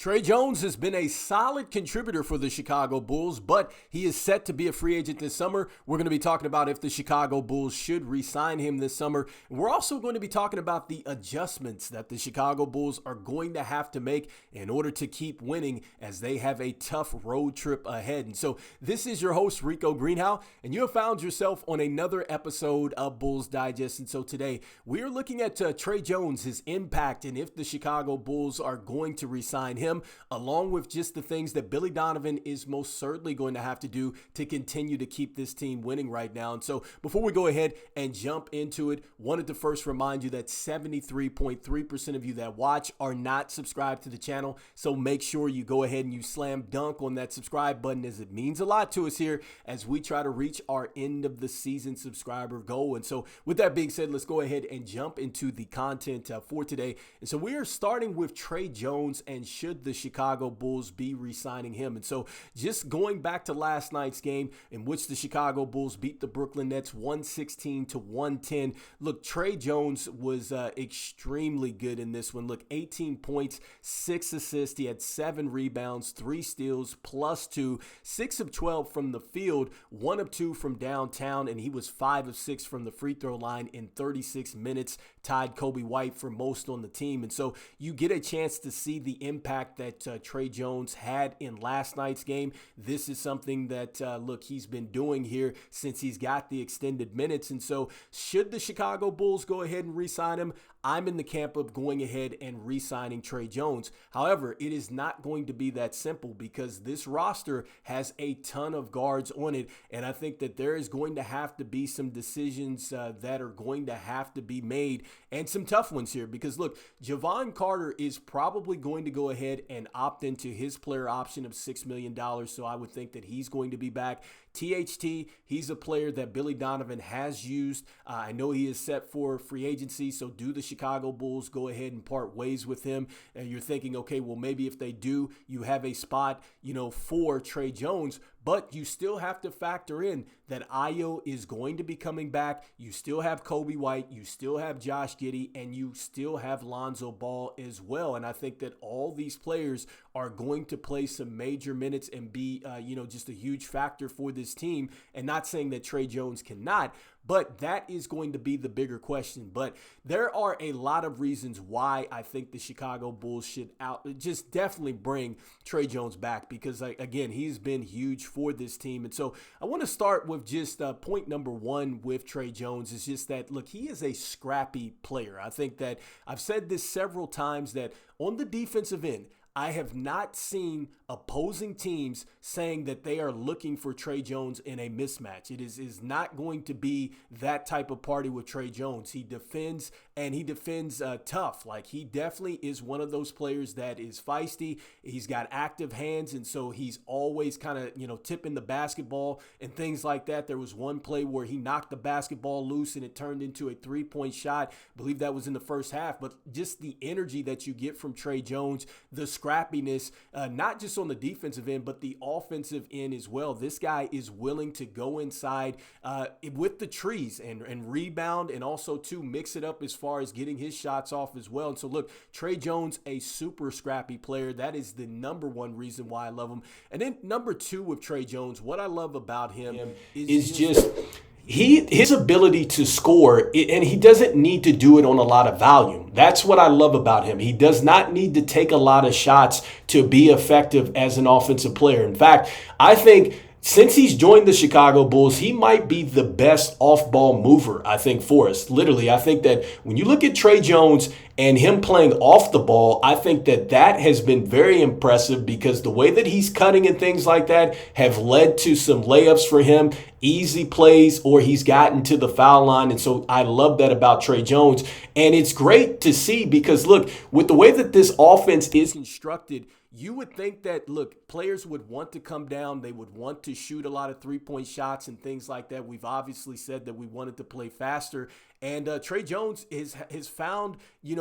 Tre Jones has been a solid contributor for the Chicago Bulls, but he is set to be a free agent this summer. We're going to be talking about if the Chicago Bulls should re-sign him this summer. And we're also going to be talking about the adjustments that the Chicago Bulls are going to have to make in order to keep winning as they have a tough road trip ahead. And so this is your host, Rico Greenhowe, and you have found yourself on another episode of Bulls Digest. And so today we are looking at Tre Jones, his impact, and if the Chicago Bulls are going to re-sign him, along with just the things that Billy Donovan is most certainly going to have to do to continue to keep this team winning right now. And so before we go ahead and jump into it, wanted to first remind you that 73.3% of you that watch are not subscribed to the channel. So make sure you go ahead and you slam dunk on that subscribe button, as it means a lot to us here as we try to reach our end of the season subscriber goal. And so with that being said, let's go ahead and jump into the content for today. And so we are starting with Tre Jones and should the Chicago Bulls be re-signing him. And so just going back to last night's game in which the Chicago Bulls beat the Brooklyn Nets 116-110. Look, Tre Jones was extremely good in this one. Look, 18 points, 6 assists. He had 7 rebounds, 3 steals, +2, 6 of 12 from the field, 1 of 2 from downtown, and he was 5 of 6 from the free throw line in 36 minutes, tied Kobe White for most on the team. And so you get a chance to see the impact that Tre Jones had in last night's game. This is something that, look, he's been doing here since he's got the extended minutes. And so should the Chicago Bulls go ahead and re-sign him? I'm in the camp of going ahead and re-signing Tre Jones. However, it is not going to be that simple because this roster has a ton of guards on it. And I think that there is going to have to be some decisions that are going to have to be made, and some tough ones here because, look, Jevon Carter is probably going to go ahead and opt into his player option of $6 million. So I would think that he's going to be back. THT, he's a player that Billy Donovan has used. I know he is set for free agency, so do the Chicago Bulls go ahead and part ways with him? And you're thinking, okay, well, maybe if they do, you have a spot, for Tre Jones. But you still have to factor in that Ayo is going to be coming back. You still have Kobe White. You still have Josh Giddey. And you still have Lonzo Ball as well. And I think that all these players are going to play some major minutes and be, just a huge factor for this team. And not saying that Tre Jones cannot, but that is going to be the bigger question. But there are a lot of reasons why I think the Chicago Bulls should just definitely bring Tre Jones back because, again, he's been huge for this team. And so I want to start with just point number one with Tre Jones is just that, look, he is a scrappy player. I think that I've said this several times that on the defensive end, I have not seen opposing teams saying that they are looking for Tre Jones in a mismatch. It is not going to be that type of party with Tre Jones. He defends, and he defends tough. Like, he definitely is one of those players that is feisty. He's got active hands, and so he's always kind of, tipping the basketball and things like that. There was one play where he knocked the basketball loose, and it turned into a three-point shot. I believe that was in the first half. But just the energy that you get from Tre Jones, the scrappiness, not just on the defensive end, but the offensive end as well. This guy is willing to go inside with the trees and rebound, and also to mix it up as far as getting his shots off as well. And so, look, Tre Jones, a super scrappy player. That is the number one reason why I love him. And then number two with Tre Jones, what I love about him is just his ability to score, and he doesn't need to do it on a lot of volume. That's what I love about him. He does not need to take a lot of shots to be effective as an offensive player. In fact, I think since he's joined the Chicago Bulls, he might be the best off-ball mover, I think, for us. Literally, I think that when you look at Tre Jones and him playing off the ball, I think that has been very impressive because the way that he's cutting and things like that have led to some layups for him, easy plays, or he's gotten to the foul line. And so I love that about Tre Jones. And it's great to see because, look, with the way that this offense is constructed, you would think that, look, players would want to come down. They would want to shoot a lot of three-point shots and things like that. We've obviously said that we wanted to play faster. And Tre Jones has found,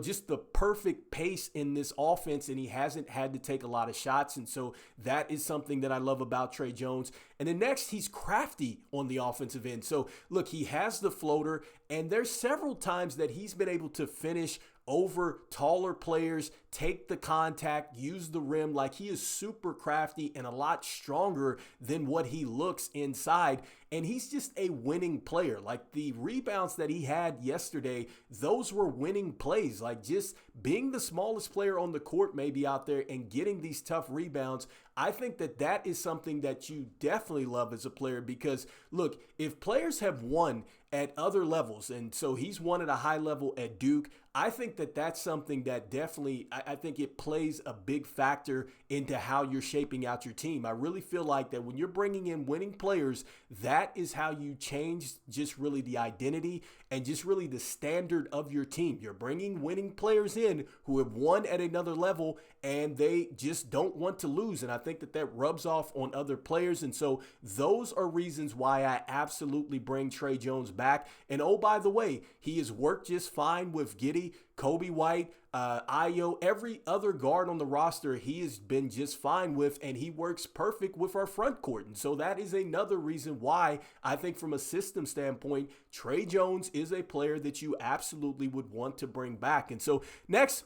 just the perfect pace in this offense, and he hasn't had to take a lot of shots. And so that is something that I love about Tre Jones. And then next, he's crafty on the offensive end. So, look, he has the floater, and there's several times that he's been able to finish over taller players, take the contact, use the rim. Like, he is super crafty and a lot stronger than what he looks inside. And he's just a winning player. Like, the rebounds that he had yesterday, those were winning plays. Like, just being the smallest player on the court maybe out there and getting these tough rebounds, I think that that is something that you definitely love as a player, because look, if players have won at other levels, and so he's won at a high level at Duke, I think that that's something that definitely, I think it plays a big factor into how you're shaping out your team. I really feel like that when you're bringing in winning players, that is how you change just really the identity and just really the standard of your team. You're bringing winning players in who have won at another level, and they just don't want to lose. And I think that that rubs off on other players. And so those are reasons why I absolutely bring Tre Jones back. And oh, by the way, he has worked just fine with Giddey, Kobe White, Ayo, every other guard on the roster he has been just fine with, and he works perfect with our front court. And so that is another reason why I think from a system standpoint, Tre Jones is a player that you absolutely would want to bring back. And so next,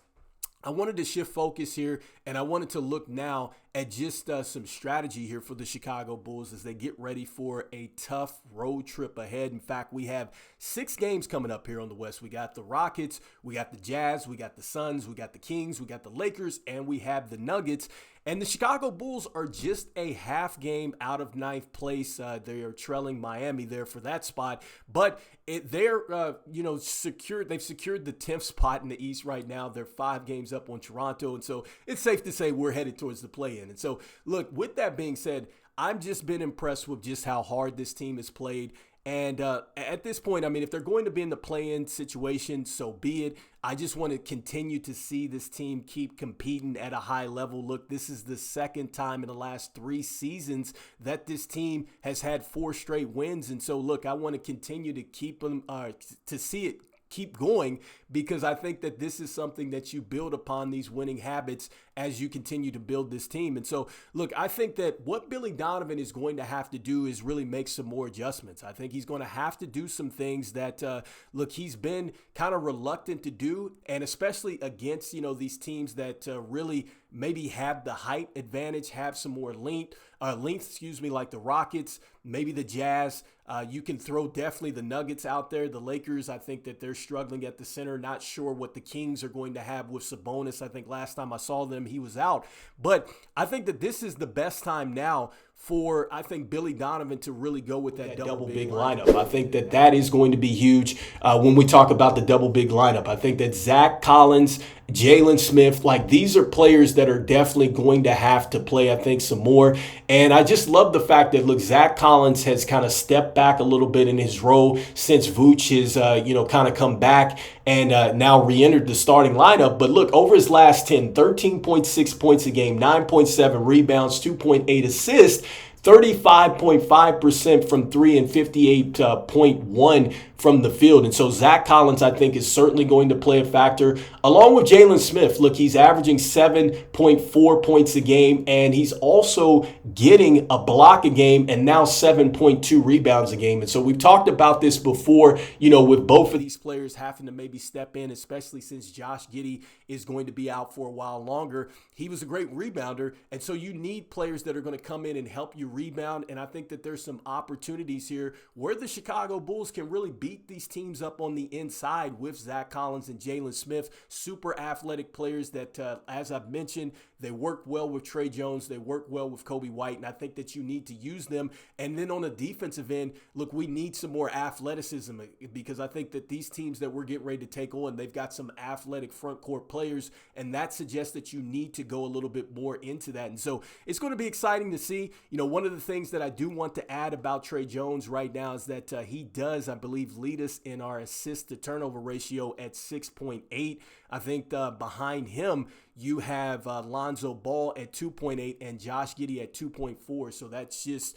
I wanted to shift focus here, and I wanted to look now at just some strategy here for the Chicago Bulls as they get ready for a tough road trip ahead. In fact, we have 6 games coming up here on the West. We got the Rockets, we got the Jazz, we got the Suns, we got the Kings, we got the Lakers, and we have the Nuggets. And the Chicago Bulls are just a half game out of 9th place. They are trailing Miami there for that spot, but they're secured. They've secured the 10th spot in the East right now. They're 5 games up on Toronto, and so it's safe to say we're headed towards the play-in. And so, look, with that being said, I've just been impressed with just how hard this team has played. And at this point, I mean, if they're going to be in the play-in situation, so be it. I just want to continue to see this team keep competing at a high level. Look, this is the second time in the last 3 seasons that this team has had 4 straight wins. And so, look, I want to continue to keep them, to see it keep going, because I think that this is something that you build upon these winning habits as you continue to build this team. And so, look, I think that what Billy Donovan is going to have to do is really make some more adjustments. I think he's going to have to do some things that, look, he's been kind of reluctant to do, and especially against, these teams that really maybe have the height advantage, have some more length, like the Rockets, maybe the Jazz. You can throw definitely the Nuggets out there. The Lakers, I think that they're struggling at the center. Not sure what the Kings are going to have with Sabonis. I think last time I saw them, he was out. But I think that this is the best time now for, I think, Billy Donovan to really go with that double big lineup. I think that that is going to be huge when we talk about the double big lineup. I think that Zach Collins, Jalen Smith, like, these are players that are definitely going to have to play, I think, some more. And I just love the fact that, look, Zach Collins has kind of stepped back a little bit in his role since Vooch has, kind of come back and now re-entered the starting lineup. But look, over his last 10, 13.6 points a game, 9.7 rebounds, 2.8 assists, 35.5% from 3 and 58.1 from the field. And so Zach Collins, I think, is certainly going to play a factor, along with Jalen Smith. Look, he's averaging 7.4 points a game, and he's also getting a block a game and now 7.2 rebounds a game. And so we've talked about this before, with both of these players having to maybe step in, especially since Josh Giddey is going to be out for a while longer. He was a great rebounder, and so you need players that are going to come in and help you rebound. And I think that there's some opportunities here where the Chicago Bulls can really beat these teams up on the inside with Zach Collins and Jalen Smith, super athletic players that, as I've mentioned, they work well with Tre Jones. They work well with Kobe White, and I think that you need to use them. And then on the defensive end, look, we need some more athleticism, because I think that these teams that we're getting ready to take on, they've got some athletic front court players, and that suggests that you need to go a little bit more into that. And so it's going to be exciting to see. One of the things that I do want to add about Tre Jones right now is that he does, I believe, lead us in our assist to turnover ratio at 6.8. I think behind him, you have Lonzo Ball at 2.8 and Josh Giddey at 2.4. So that's just,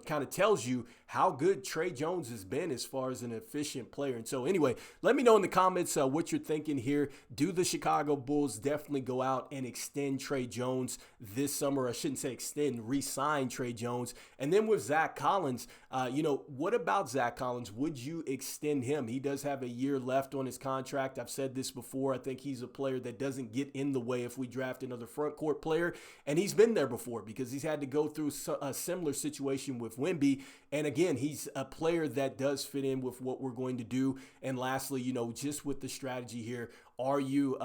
kind of tells you how good Tre Jones has been as far as an efficient player. And so anyway, let me know in the comments what you're thinking here. Do the Chicago Bulls definitely go out and extend Tre Jones this summer? I shouldn't say extend, re-sign Tre Jones. And then with Zach Collins, what about Zach Collins? Would you extend him? He does have a year left on his contract. I've said this before. I think he's a player that doesn't get in the way if we draft another front court player. And he's been there before because he's had to go through a similar situation with Wemby. And again, he's a player that does fit in with what we're going to do. And lastly, just with the strategy here, are you,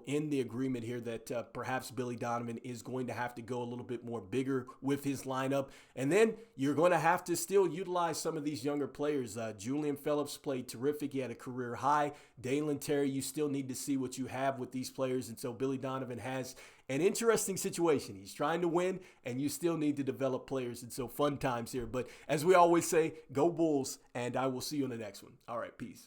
in the agreement here that perhaps Billy Donovan is going to have to go a little bit more bigger with his lineup? And then you're going to have to still utilize some of these younger players. Julian Phillips played terrific. He had a career high. Dalen Terry, you still need to see what you have with these players. And so Billy Donovan has an interesting situation. He's trying to win, and you still need to develop players. And so fun times here. But as we always say, go Bulls, and I will see you in the next one. All right, peace.